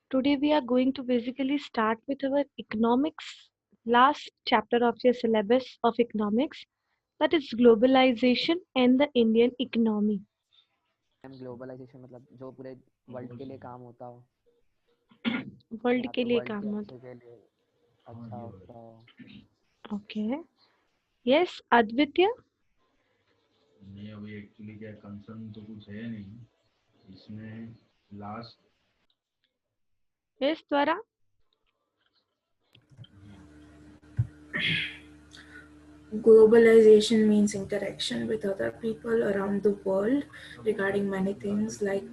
Today we are going to basically start with our economics, last chapter of your syllabus of economics, that is globalization and the Indian economy. Globalisation मतलब जो पूरे world के लिए काम होता हो world या के तो लिए वर्ल्ड के काम अच्छे होता के लिए अच्छा होता हो। ओके यस अद्वितीय नहीं अभी एक्चुअली क्या कंसर्न तो कुछ है नहीं इसमें लास्ट यस द्वारा Globalization means interaction with other people around the world regarding many things like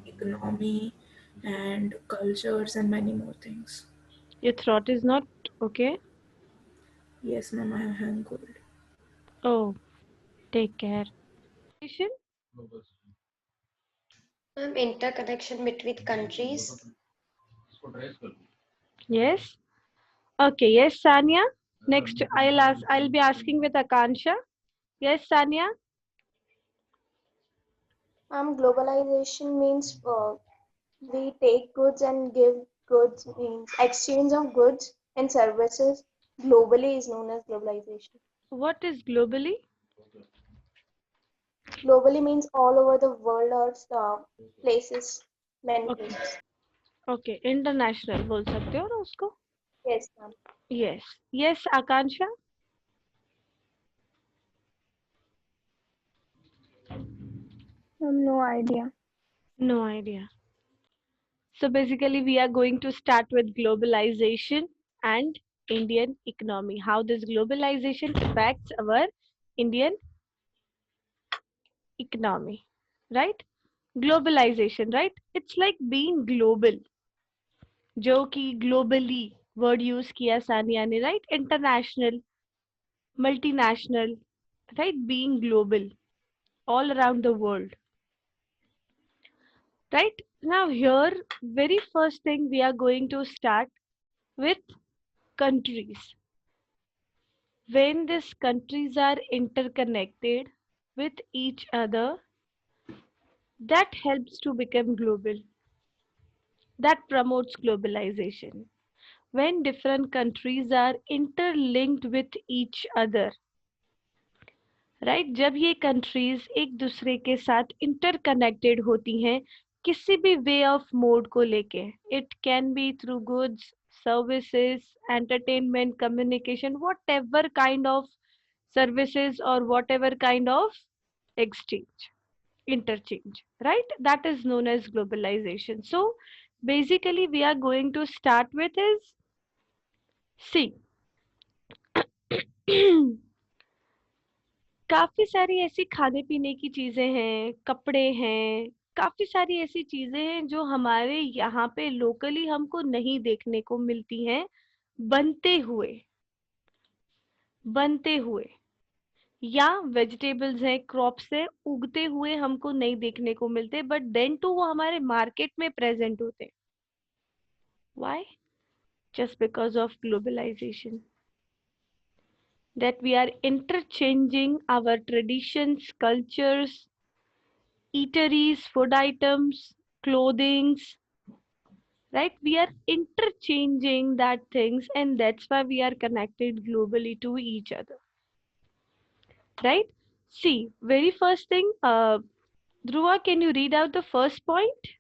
economy and cultures and many more things. your throat is not okay. Yes, ma'am, I am good. Oh, take care. Interconnection between countries. इसको trace कर लो Yes. Okay. Yes, Sanya. Next, I'll be asking with Akansha. Yes, Sanya. Globalization means we take goods and give goods, means exchange of goods and services globally is known as globalization. What is globally? Globally means all over the world or places, many Okay. places. Okay. International बोल सकते हो ना उसको? Yes, ma'am. Yes. Yes, Akansha. No idea. No idea. So basically, we are going to start with globalization and Indian economy. How this globalization affects our Indian economy, right? Globalization, right? It's like being global. जो कि globally word use किया सानिया ने, right? International, multinational, right? Being global, all around the world. Right now here, very first thing we are going to start with countries. When these countries are interconnected with each other, that helps to become global. That promotes globalization. When different countries are interlinked with each other, right जब ये countries एक दूसरे के साथ interconnected होती हैं किसी भी वे ऑफ मोड को लेके, it can be through goods, services, entertainment, communication, what ever kind of services or whatever kind of exchange, interchange, right? That is known as globalization. So basically we are going to start with is see काफी सारी ऐसी खाने पीने की चीजें हैं, कपड़े हैं, काफी सारी ऐसी चीजें हैं जो हमारे यहाँ पे लोकली हमको नहीं देखने को मिलती हैं बनते हुए या वेजिटेबल्स हैं, क्रॉप से उगते हुए हमको नहीं देखने को मिलते, बट देन टू वो हमारे मार्केट में प्रेजेंट होते हैं. Why? Just because of globalisation, that we are interchanging our traditions, cultures, eateries, food items, clothings, right? We are interchanging that things, and that's why we are connected globally to each other, right? See, very first thing, Dhruva, can you read out the first point?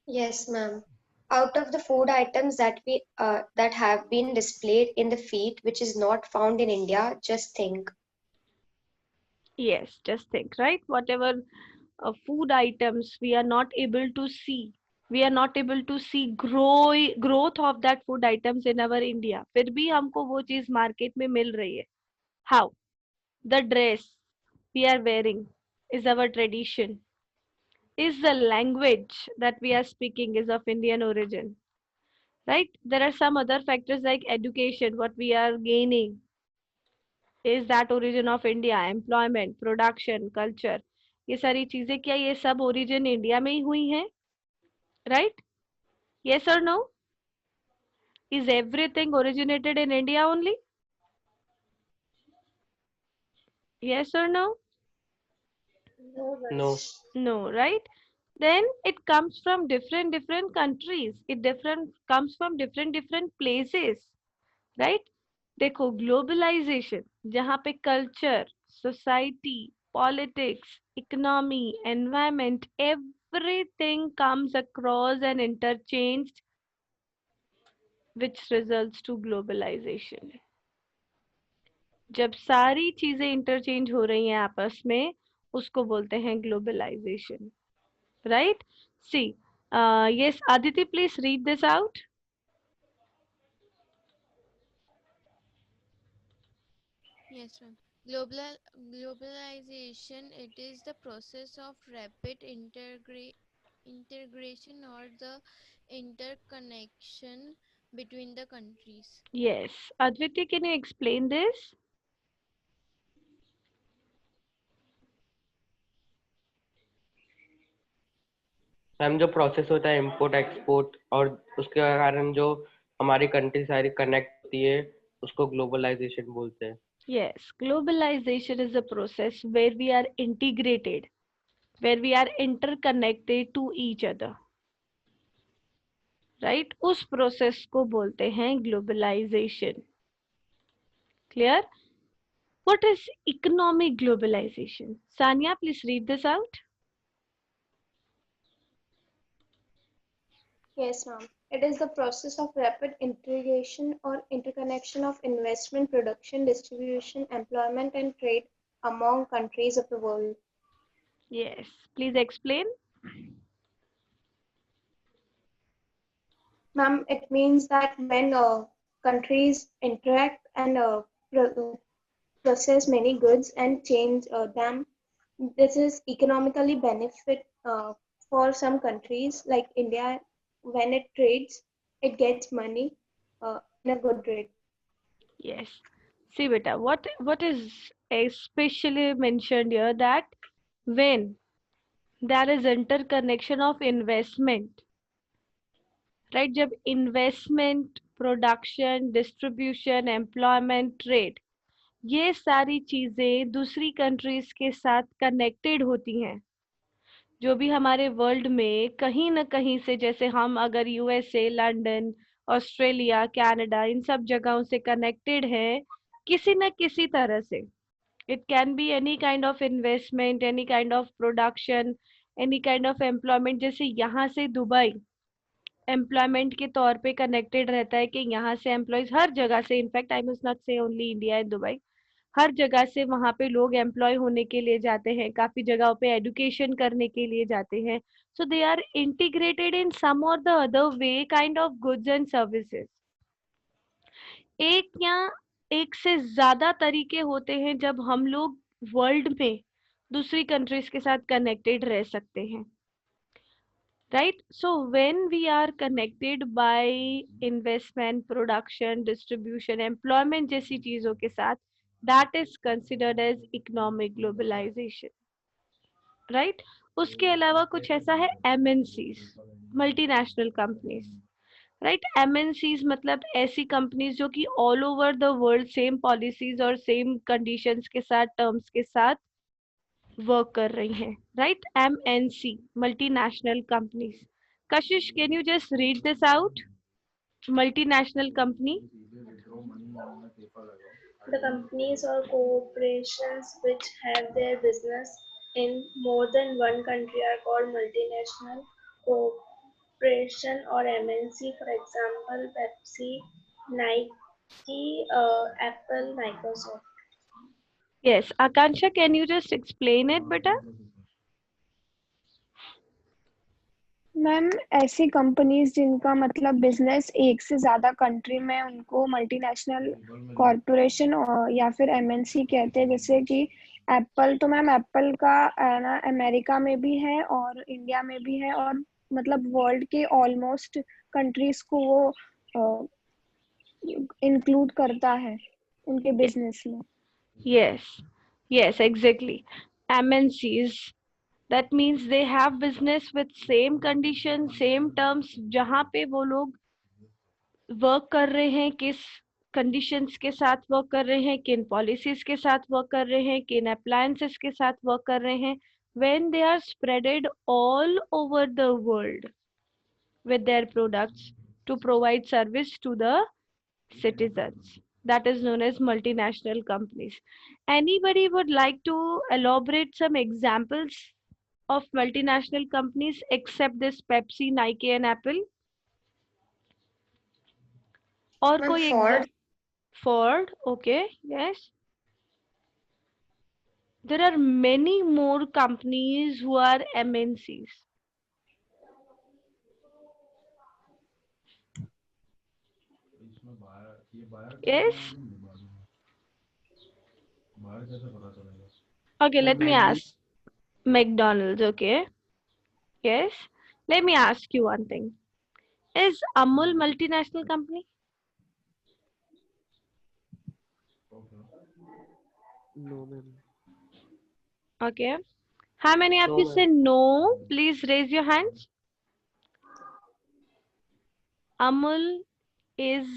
Yes, ma'am. Out of the food items that have been displayed in the feed, which is not found in India, just think. Yes, just think, right? Whatever food items we are not able to see, we are not able to see growth of that food items in our India, फिर भी हमको वो चीज market में मिल रही है. How? The dress we are wearing is our tradition, is the language that we are speaking is of Indian origin, right? There are some other factors like education, what we are gaining is that origin of India, employment, production, culture. ये सारी चीजें क्या ये सब origin India में ही हुई हैं, right? Yes or no? Is everything originated in India only? Yes or no? No, ma'am. No. No, right? then it comes from different countries, it comes from different places, right? देखो globalisation जहाँ पे culture, society, politics, economy, environment, everything comes across and interchanged, which results to globalization. जब सारी चीजें interchange हो रही हैं आपस में, उसको बोलते हैं globalisation, right? See yes, Aditi, please read this out. Yes, ma'am. Globalization, it is the process of rapid integration or the interconnection between the countries. Yes, Adviti, can you explain this? Ma'am जो process होता है import export और उसके कारण जो हमारी country सारी connect होती है उसको ग्लोबलाइजेशन बोलते हैं. Yes, globalization is a process where we are integrated, where we are interconnected to each other, right? उस process को बोलते हैं globalization. Clear? What is economic globalization? Sanya, please read this out. Yes, ma'am. It is the process of rapid integration or interconnection of investment, production, distribution, employment, and trade among countries of the world. Yes, please explain. Ma'am, it means that when countries interact and process many goods and change them, this is economically benefit for some countries like India. When it trades, it gets money in a good rate. Yes. See, beta, what is especially mentioned here, that when there is interconnection of investment, right? जब investment, production, distribution, employment, trade, ये सारी चीजें दूसरी countries के साथ connected होती हैं, जो भी हमारे वर्ल्ड में कहीं ना कहीं से, जैसे हम अगर यूएसए, लंदन, ऑस्ट्रेलिया, कनाडा, इन सब जगहों से कनेक्टेड है किसी न किसी तरह से. It can be any kind of investment, any kind of production, any kind of employment. जैसे यहाँ से दुबई एम्प्लॉयमेंट के तौर पे कनेक्टेड रहता है कि यहाँ से एम्प्लॉयज हर जगह से, इनफैक्ट आई मस्ट नॉट से ओनली इंडिया एंड दुबई, हर जगह से वहाँ पे लोग एम्प्लॉय होने के लिए जाते हैं, काफी जगहों पे एजुकेशन करने के लिए जाते हैं. सो दे आर इंटीग्रेटेड इन सम और the other way kind of goods and services. एक या एक से ज्यादा तरीके होते हैं जब हम लोग वर्ल्ड में दूसरी कंट्रीज के साथ कनेक्टेड रह सकते हैं, right? So when we are connected by investment, production, distribution, employment जैसी चीजों के साथ, that is considered as economic globalization, right? उसके अलावा कुछ ऐसा है MNCs, multinational companies, right? MNCs मतलब ऐसी कंपनीज जो कि all over the world same policies और सेम कंडीशंस के साथ, टर्म्स के साथ वर्क कर रही हैं, right? MNC, multinational companies. Kashish, can you just read this out? Multinational company. The companies or corporations which have their business in more than one country are called multinational corporation or MNC. For example, Pepsi, Nike, Apple, Microsoft. Yes, Akansha, can you just explain it, beta? Ma'am ऐसी companies जिनका मतलब business एक से ज्यादा country में, उनको multinational corporation या फिर एमएनसी कहते हैं. जैसे कि एप्पल, तो मैम एप्पल का ना अमेरिका में भी है और इंडिया में भी है, और मतलब वर्ल्ड के ऑलमोस्ट कंट्रीज को वो इंक्लूड करता है उनके बिजनेस में. Yes, exactly. MNCs, that means they have business with same conditions, same terms, जहाँ पे वो लोग वर्क कर रहे हैं, किस कंडीशंस के साथ वर्क कर रहे हैं, किन पॉलिसीज के साथ वर्क कर रहे हैं, किन अप्लायंसेस के साथ वर्क कर रहे हैं, when they are spreaded all over the world with their products to provide service to the citizens. That is known as multinational companies. Anybody would like to elaborate some examples of multinational companies except this Pepsi, Nike and Apple? और Ma'am, कोई Ford. Ford, okay, yes. There are many more companies who are MNCs. इसमें बाहर ये बाहर Yes. बाहर कैसे पता चलेगा? Okay, let me Maggi. ask. McDonald's, okay. Yes. Let me ask you one thing. Is Amul multinational company? Okay. No, ma'am. Okay. How many of No, you ma'am. say no? Please raise your hands. Amul is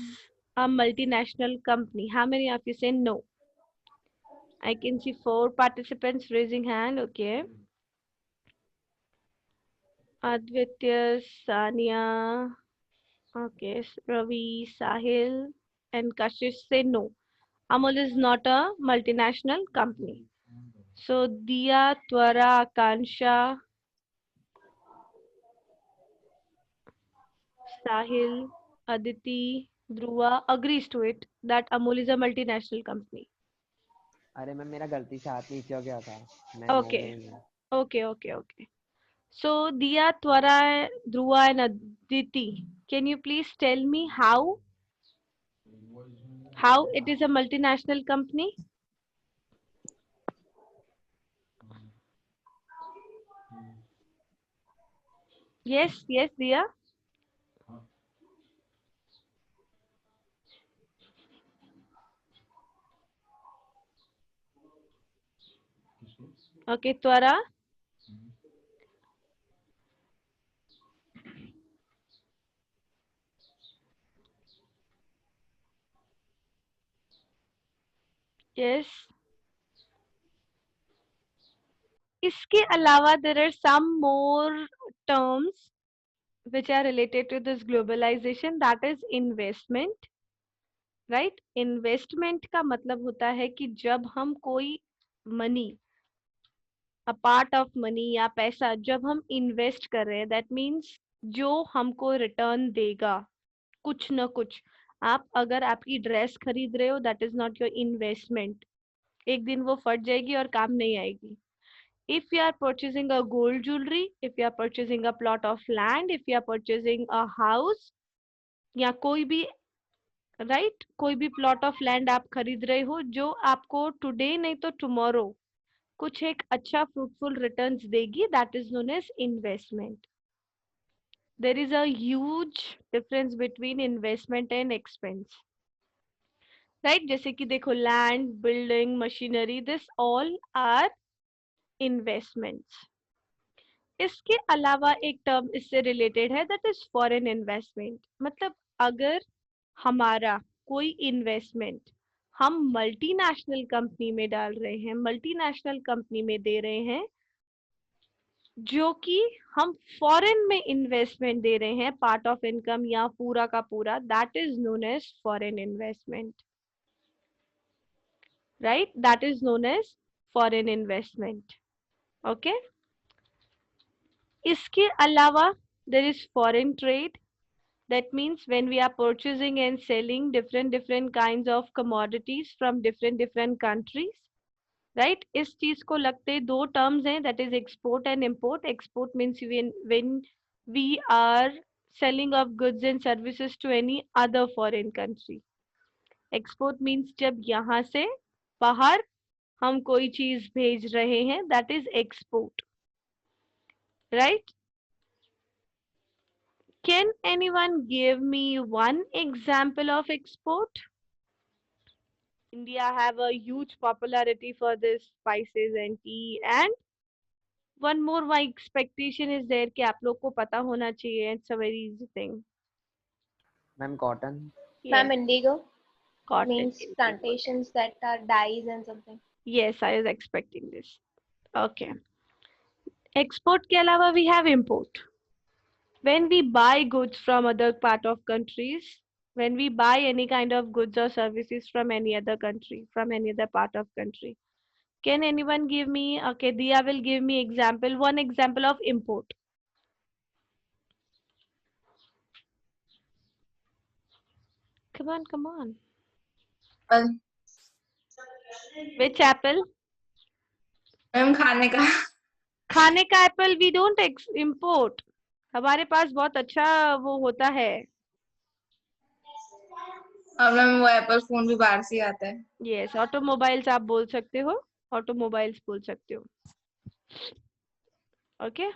a multinational company. How many of you say no? I can see 4 participants raising hand. Okay. Aditya, Sania, okay, Ravi, Sahil, and Kashish say no. Amul is not a multinational company. So Diya, Twara, Akansha, Sahil, Aditi, Dhruva agrees to it that Amul is a multinational company. अरे ma'am मेरा गलती से हाथ नीचे हो गया था मैं Okay, okay. So Diya, Twara, Dhruva, and Aditi, can you please tell me how it is a multinational company? Yes, Diya. Okay, Twara. Yes. इसके अलावा there are some more terms which are related to this globalization, that is investment, right? Investment का मतलब होता है कि जब हम कोई money, a part of money या पैसा जब हम invest कर रहे हैं, that means जो हमको return देगा कुछ न कुछ. आप अगर आपकी ड्रेस खरीद रहे हो, that is not your investment. एक दिन वो फट जाएगी और काम नहीं आएगी. If you are purchasing a gold jewelry, if you are purchasing a plot of land, if you are purchasing a house, या कोई भी right, कोई भी plot of land आप खरीद रहे हो जो आपको today नहीं तो tomorrow कुछ एक अच्छा fruitful returns देगी, that is known as investment. There is a huge difference between investment and expense. Right, जैसे कि देखो land, building, machinery, this all are investments. इसके अलावा एक टर्म इससे रिलेटेड है, दैट इज फॉरेन इन्वेस्टमेंट. मतलब अगर हमारा कोई इन्वेस्टमेंट हम मल्टीनेशनल कंपनी में डाल रहे हैं, मल्टीनेशनल कंपनी में दे रहे हैं, जो कि हम फॉरेन में इन्वेस्टमेंट दे रहे हैं, पार्ट ऑफ इनकम या पूरा का पूरा, that is known as foreign investment. Right, that is known as foreign investment. Okay. इसके अलावा there is foreign trade. That means when we are purchasing and selling different kinds of commodities from different countries, right? इस चीज को लगते दो terms हैं, that is export and import. Export means when we are selling of goods and services to any other foreign country. Export means जब यहाँ से बाहर हम कोई चीज भेज रहे हैं, that is export, right? Can anyone give me one example of export? India have a huge popularity for this spices and tea, and one more my expectation is there कि आप लोग को पता होना चाहिए. It's a very easy thing. Ma'am cotton. Ma'am, Yes, indigo cotton. means plantations that are dyes and something. Yes, I was expecting this. Okay. Export के अलावा we have import. When we buy goods from other part of countries, when we buy any kind of goods or services from any other country, from any other part of country, can anyone give me, okay, Dia will give me example, one example of import. Come on. Well, Which apple? Ma'am खाने का. खाने का Apple we don't import. हमारे पास बहुत अच्छा वो होता है. और मैम वो एप्पल फोन भी बाहर से ही आता है. यस, ऑटोमोबाइल्स आप बोल सकते हो, ऑटोमोबाइल्स बोल सकते हो. Okay,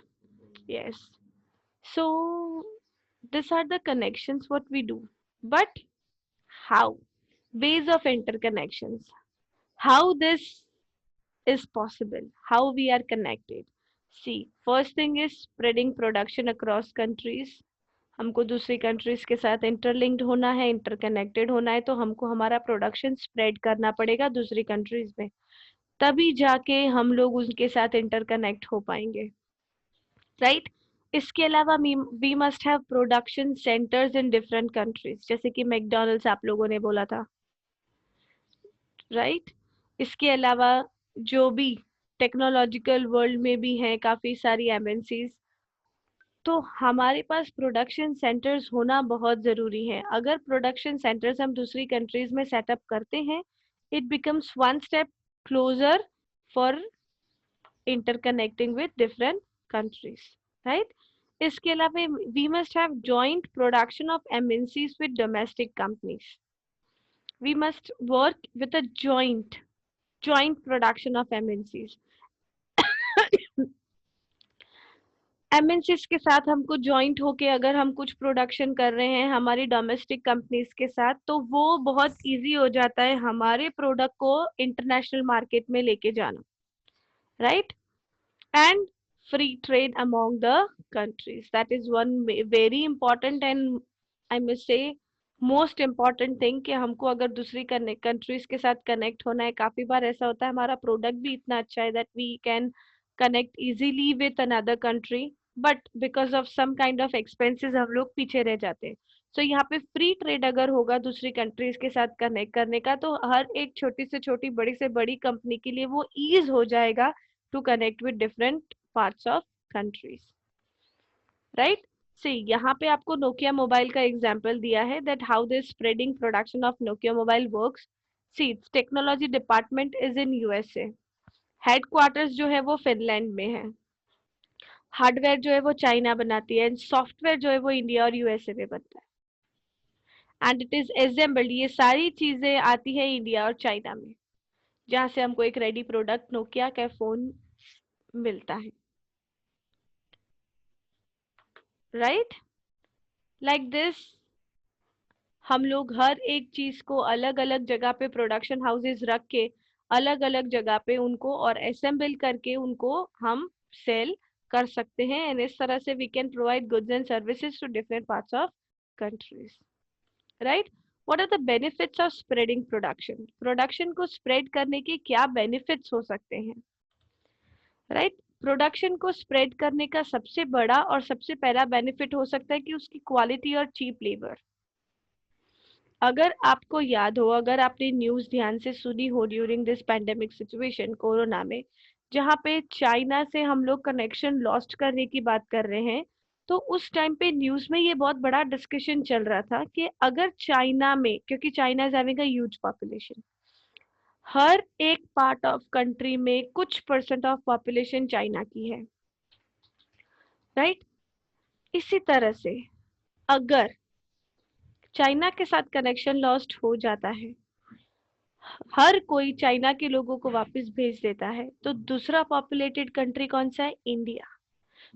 yes. So these are the connections what we do, but how? Ways of interconnections. How this is possible? How we are connected? See, first thing is spreading production across countries. हमको दूसरी countries के साथ interlinked होना है, interconnected होना है, तो हमको हमारा प्रोडक्शन स्प्रेड करना पड़ेगा दूसरी कंट्रीज में, तभी जाके हम लोग उनके साथ इंटरकनेक्ट हो पाएंगे. राइट? इसके अलावा we must have production centres in different countries, जैसे कि मैकडॉनल्ड्स आप लोगों ने बोला था. राइट? इसके अलावा जो भी टेक्नोलॉजिकल वर्ल्ड में भी हैं काफ़ी सारी एमएनसीज, तो हमारे पास प्रोडक्शन सेंटर्स होना बहुत ज़रूरी है. अगर प्रोडक्शन सेंटर्स हम दूसरी कंट्रीज में सेटअप करते हैं, it becomes one step closer for interconnecting with different countries. Right? इसके अलावा we must have joint production of MNCs with domestic companies. We must work with a joint production of MNCs. MNCs के साथ हमको joint होके अगर हम कुछ production कर रहे हैं हमारी डोमेस्टिक कंपनीज के साथ, तो वो बहुत इजी हो जाता है हमारे प्रोडक्ट को इंटरनेशनल मार्केट में लेके जाना. Right? And free trade among the countries, that is one very important and I must say most important thing कि हमको अगर दूसरी कंट्रीज के साथ कनेक्ट होना है, काफी बार ऐसा होता है हमारा प्रोडक्ट भी इतना अच्छा है that we can connect easily with another country, but because of some kind of expenses हम लोग पीछे रह जाते हैं. सो यहाँ पे फ्री ट्रेड अगर होगा दूसरी कंट्रीज के साथ कनेक्ट करने का, तो हर एक छोटी से छोटी बड़ी से बड़ी कंपनी के लिए वो ईज हो जाएगा to connect with different parts of countries. Right? See, यहाँ पे आपको नोकिया मोबाइल का एग्जाम्पल दिया है that how the spreading production of Nokia mobile works. See, its technology department is in USA. Headquarters जो है वो फिनलैंड में है. हार्डवेयर जो है वो चाइना बनाती है, सॉफ्टवेयर जो है वो इंडिया और यूएसए में बनता है. एंड इट इज असेंबल्ड, ये सारी चीजें आती है इंडिया और चाइना में, जहाँ से हमको एक रेडी प्रोडक्ट नोकिया का फोन मिलता है. राइट? लाइक दिस हम लोग हर एक चीज को अलग अलग जगह पे प्रोडक्शन हाउसेस रख के अलग अलग जगह पे उनको और असेंबल करके उनको हम सेल कर सकते हैं. एंड इस तरह से we can provide goods and services to different parts of countries. Right? What are the benefits of spreading production? Production को स्प्रेड करने के क्या बेनिफिट्स हो सकते हैं? राइट? प्रोडक्शन को स्प्रेड करने का सबसे बड़ा और सबसे पहला बेनिफिट हो सकता है कि उसकी क्वालिटी और चीप लेबर. अगर आपको याद हो, अगर आपने न्यूज़ ध्यान से सुनी हो during this pandemic situation corona में, जहाँ पे चाइना से हम लोग कनेक्शन लॉस्ट करने की बात कर रहे हैं, तो उस टाइम पे न्यूज़ में ये बहुत बड़ा डिस्कशन चल रहा था कि अगर चाइना में, क्योंकि China is having a huge population, हर एक पार्ट ऑफ कंट्री में कुछ परसेंट ऑफ पॉपुलेशन चाइना की है. राइट? इसी तरह से अगर चाइना के साथ कनेक्शन लॉस्ट हो जाता है, हर कोई चाइना के लोगों को वापस भेज देता है, तो दूसरा पॉपुलेटेड कंट्री कौन सा है? इंडिया.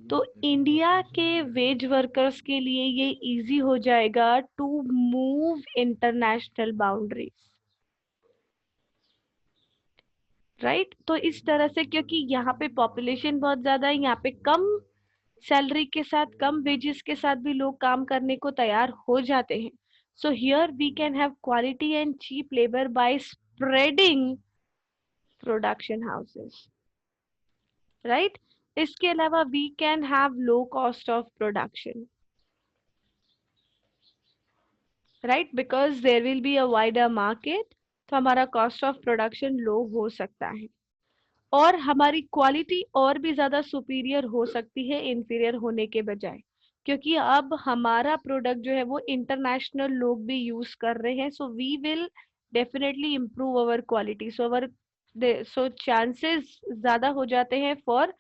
तो इंडिया के वेज वर्कर्स के लिए ये इजी हो जाएगा to move international boundaries. Right? तो इस तरह से, क्योंकि यहाँ पे पॉपुलेशन बहुत ज्यादा है, यहाँ पे कम सैलरी के साथ, कम वेजेस के साथ भी लोग काम करने को तैयार हो जाते हैं. So here we can have quality and cheap labor by spreading production houses. Right? इसके अलावा we can have low cost of production, right, because there will be a wider market, तो हमारा कॉस्ट ऑफ प्रोडक्शन लो हो सकता है और हमारी quality और भी ज़्यादा सुपीरियर हो सकती है इंफीरियर होने के बजाय, क्योंकि अब हमारा प्रोडक्ट जो है वो इंटरनेशनल लोग भी यूज़ कर रहे हैं, so we will definitely improve our quality, so chances ज़्यादा हो जाते हैं for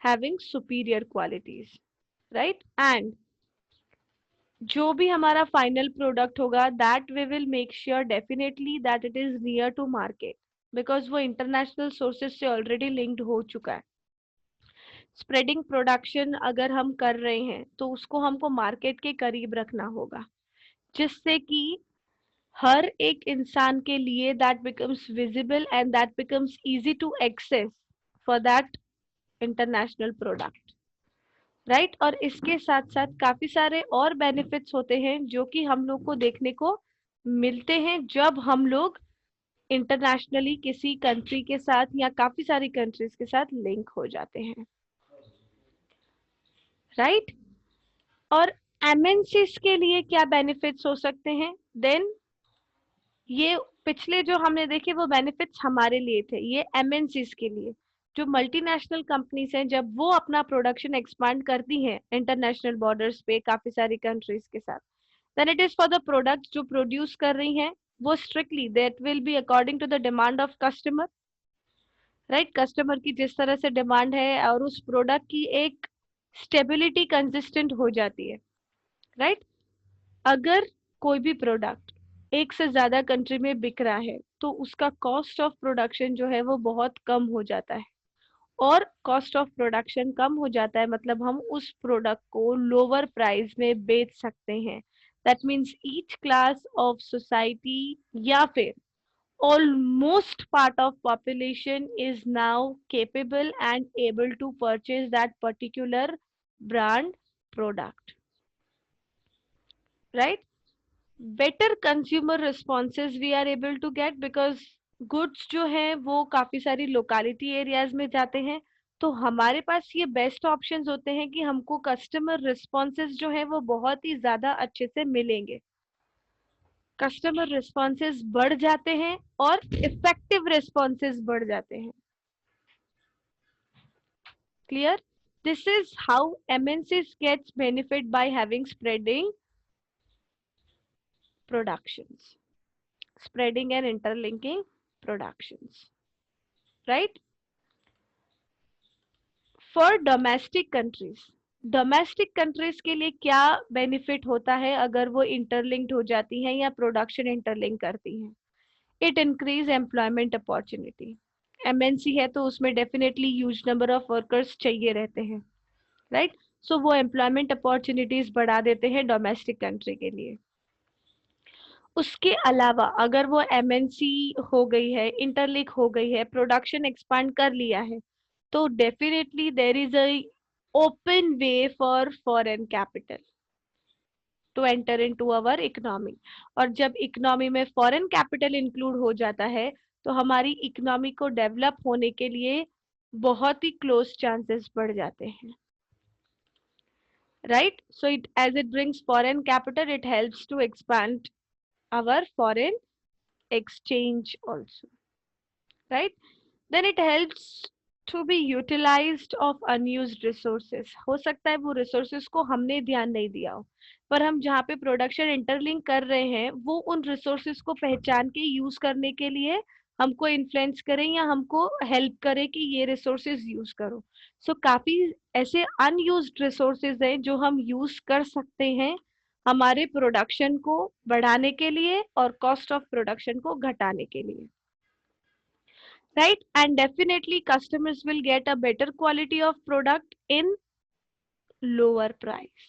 having superior qualities, right. And जो भी हमारा फाइनल प्रोडक्ट होगा that we will make sure definitely that it is near to market, because वो इंटरनेशनल सोर्सेज से ऑलरेडी लिंक्ड हो चुका है। स्प्रेडिंग प्रोडक्शन अगर हम कर रहे हैं तो उसको हमको मार्केट के करीब रखना होगा, जिससे कि हर एक इंसान के लिए that becomes visible and that becomes easy to access for that international product, right. और इसके साथ साथ काफी सारे और बेनिफिट्स होते हैं जो कि हम लोग को देखने को मिलते हैं जब हम लोग इंटरनेशनली किसी कंट्री के साथ या काफी सारी कंट्रीज के साथ लिंक हो जाते हैं, राइट। और एमएनसीज के लिए क्या बेनिफिट्स हो सकते हैं, देन ये पिछले जो हमने देखे वो बेनिफिट्स हमारे लिए थे, ये एमएनसीज के लिए। जो मल्टीनेशनल कंपनीज हैं जब वो अपना प्रोडक्शन एक्सपांड करती हैं इंटरनेशनल बॉर्डर्स पे काफी सारी कंट्रीज के साथ, then it is for the product जो प्रोड्यूस कर रही हैं वो strictly that will be according to the demand of customer, right. Customer की जिस तरह से डिमांड है और उस प्रोडक्ट की एक स्टेबिलिटी कंसिस्टेंट हो जाती है, राइट। अगर कोई भी प्रोडक्ट एक से ज्यादा कंट्री में बिक रहा है तो उसका कॉस्ट ऑफ प्रोडक्शन जो है वो बहुत कम हो जाता है, और कॉस्ट ऑफ प्रोडक्शन कम हो जाता है मतलब हम उस प्रोडक्ट को लोअर प्राइस में बेच सकते हैं। That means each class of society या फिर almost part of population is now capable and able to purchase that particular brand product, right? Better consumer responses we are able to get because goods जो है वो काफी सारी locality areas में जाते हैं, तो हमारे पास ये बेस्ट ऑप्शंस होते हैं कि हमको कस्टमर रिस्पॉन्सेज जो है वो बहुत ही ज्यादा अच्छे से मिलेंगे। कस्टमर रिस्पॉन्सेज बढ़ जाते हैं और इफेक्टिव रिस्पॉन्सेज बढ़ जाते हैं। Clear? This is how MNCs gets benefit by having spreading productions, spreading and interlinking productions, right? For domestic countries के लिए क्या बेनिफिट होता है अगर वो इंटरलिंक्ड हो जाती हैं या प्रोडक्शन इंटरलिंक करती हैं? It increase employment opportunity. MNC है तो उसमें definitely huge number of workers चाहिए रहते हैं, राइट। सो वो एम्प्लॉयमेंट अपॉर्चुनिटीज बढ़ा देते हैं डोमेस्टिक कंट्री के लिए। उसके अलावा अगर वो MNC हो गई है, इंटरलिंक हो गई है, प्रोडक्शन एक्सपांड कर लिया है, तो definitely there is a open way for foreign capital to enter into our economy. और जब इकोनॉमी में फॉरेन कैपिटल इंक्लूड हो जाता है तो हमारी इकोनॉमी को डेवलप होने के लिए बहुत ही क्लोज चांसेस बढ़ जाते हैं, right. So it as it brings foreign capital, it helps to expand our foreign exchange also, right? Then it helps to be utilized of unused resources. हो सकता है वो resources को हमने ध्यान नहीं दिया हो, पर हम जहाँ पे प्रोडक्शन इंटरलिंक कर रहे हैं वो उन resources को पहचान के यूज करने के लिए हमको इन्फ्लुएंस करें या हमको हेल्प करे कि ये रिसोर्सेज यूज करो। सो काफी ऐसे अनयूज्ड रिसोर्सेज हैं जो हम यूज कर सकते हैं हमारे प्रोडक्शन को बढ़ाने के लिए और कॉस्ट ऑफ प्रोडक्शन को घटाने के लिए, right. And definitely customers will get a better quality of product in lower price,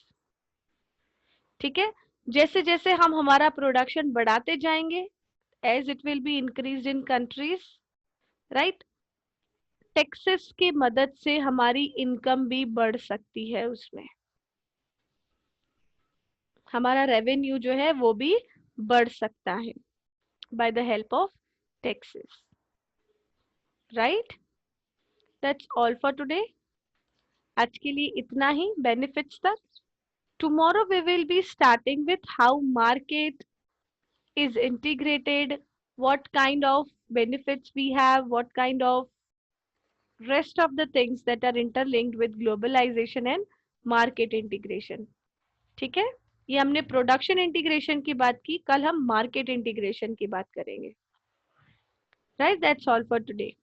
ठीक है। जैसे जैसे हम हमारा प्रोडक्शन बढ़ाते जाएंगे, as it will be increase in countries, right, taxes की मदद से हमारी इनकम भी बढ़ सकती है, उसमें हमारा रेवेन्यू जो है वो भी बढ़ सकता है by the help of taxes, right. That's all for today. आज के लिए इतना ही बेनिफिट्स तक. Tomorrow we will be starting with how market is integrated, what kind of benefits we have, what kind of rest of the things that are interlinked with globalization and market integration. ठीक है, ये हमने production integration की बात की, कल हम market integration की बात करेंगे. Right, that's all for today.